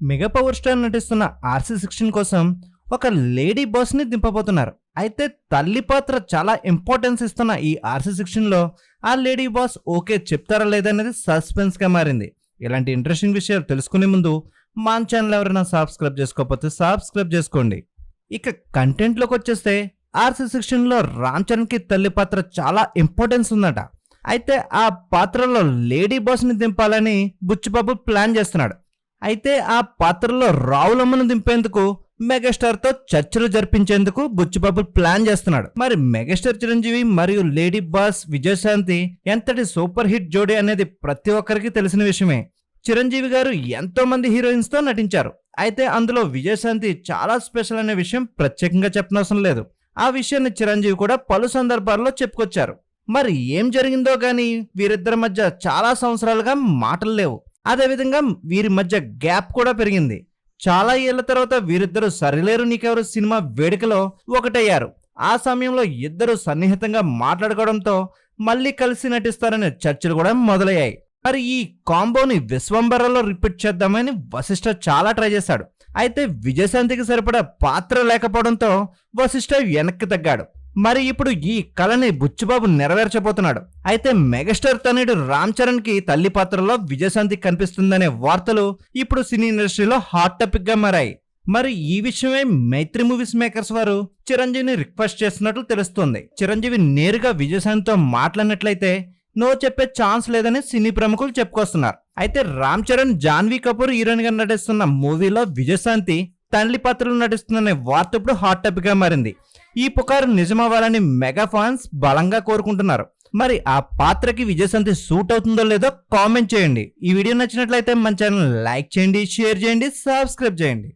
Mega power star నటిస్తున్న RC16 కోసం ఒక లేడీ బాస్ ని దింపబోతున్నారు. అయితే తల్లి పాత్ర చాలా ఇంపార్టెన్స్ ఇస్తున్న ఈ RC16 లో ఆ లేడీ బాస్ ఓకే చెప్తారా లేదనేది సస్పెన్స్ గా మారింది. ఇలాంటి ఇంట్రెస్టింగ్ విషయాలు తెలుసుకునే ముందు మా ఛానల్ ఎవరైనా సబ్స్క్రైబ్ చేసుకోకపోతే సబ్స్క్రైబ్ చేసుకోండి. ఇక కంటెంట్ లోకి వచ్చేస్తే RC16 లో రామ్ చరణ్ కి తల్లి పాత్ర చాలా ఇంపార్టెన్స్ ఉందట. అయితే ఆ పాత్రలో లేడీ బాస్ ని దింపాలని బుచ్చిబాబు ప్లాన్ చేస్తున్నాడు. అయితే ఆ పాత్రలో రావులమ్మను దింపేందుకు మెగాస్టార్ తో చర్చలు జరిపించేందుకు బుచ్చిబాబు ప్లాన్ చేస్తున్నాడు. మరి మెగాస్టార్ చిరంజీవి మరియు లేడీ బాస్ విజయశాంతి ఎంతటి సూపర్ హిట్ జోడీ అనేది ప్రతి ఒక్కరికి తెలిసిన విషయమే. చిరంజీవి గారు ఎంతో మంది హీరోయిన్స్ తో నటించారు. అయితే అందులో విజయశాంతి చాలా స్పెషల్ అనే విషయం ప్రత్యేకంగా చెప్పనవసరం లేదు. ఆ విషయాన్ని చిరంజీవి కూడా పలు సందర్భాల్లో చెప్పుకొచ్చారు. మరి ఏం జరిగిందో గానీ వీరిద్దరి మధ్య చాలా సంవత్సరాలుగా మాటలు లేవు. అదేవిధంగా వీరి మధ్య గ్యాప్ కూడా పెరిగింది. చాలా ఏళ్ల తర్వాత వీరిద్దరూ సరిలేరు నీకెవరు సినిమా వేడుకలో ఒకటయ్యారు. ఆ సమయంలో ఇద్దరు సన్నిహితంగా మాట్లాడుకోవడంతో మళ్ళీ కలిసి నటిస్తారనే చర్చలు కూడా మొదలయ్యాయి. మరి ఈ కాంబోని విశ్వంబరలో రిపీట్ చేద్దామని వశిష్ఠ చాలా ట్రై చేశాడు. అయితే విజయశాంతికి సరిపడా పాత్ర లేకపోవడంతో వశిష్ఠ వెనక్కి తగ్గాడు. మరి ఇప్పుడు ఈ కళని బుచ్చిబాబు నెరవేర్చబోతున్నాడు. అయితే మెగాస్టార్ తనయుడు రామ్ చరణ్ కి తల్లి పాత్రలో విజయశాంతి కనిపిస్తుందనే వార్తలు ఇప్పుడు సినీ ఇండస్ట్రీలో హాట్ టాపిక్ గా మారాయి. మరి ఈ విషయమే మైత్రి మూవీస్ మేకర్స్ వారు చిరంజీవిని రిక్వెస్ట్ చేస్తున్నట్లు తెలుస్తోంది. చిరంజీవి నేరుగా విజయశాంతితో మాట్లాడినట్లయితే నో చెప్పే ఛాన్స్ లేదని సినీ ప్రముఖులు చెప్పుకొస్తున్నారు. అయితే రామ్ చరణ్ జాన్వీ కపూర్ హీరోయిన్ గా నటిస్తున్న మూవీలో విజయశాంతి తల్లి పాత్రలో నటిస్తుందనే వార్త ఇప్పుడు హాట్ టాపిక్ గా మారింది. ఈ పుకారు నిజమవ్వాలని మెగా ఫ్యాన్స్ బలంగా కోరుకుంటున్నారు. మరి ఆ పాత్రకి విజయశాంతి సూట్ అవుతుందో లేదో కామెంట్ చేయండి. ఈ వీడియో నచ్చినట్లయితే మన ఛానల్ లైక్ చేయండి, షేర్ చేయండి, సబ్స్క్రైబ్ చేయండి.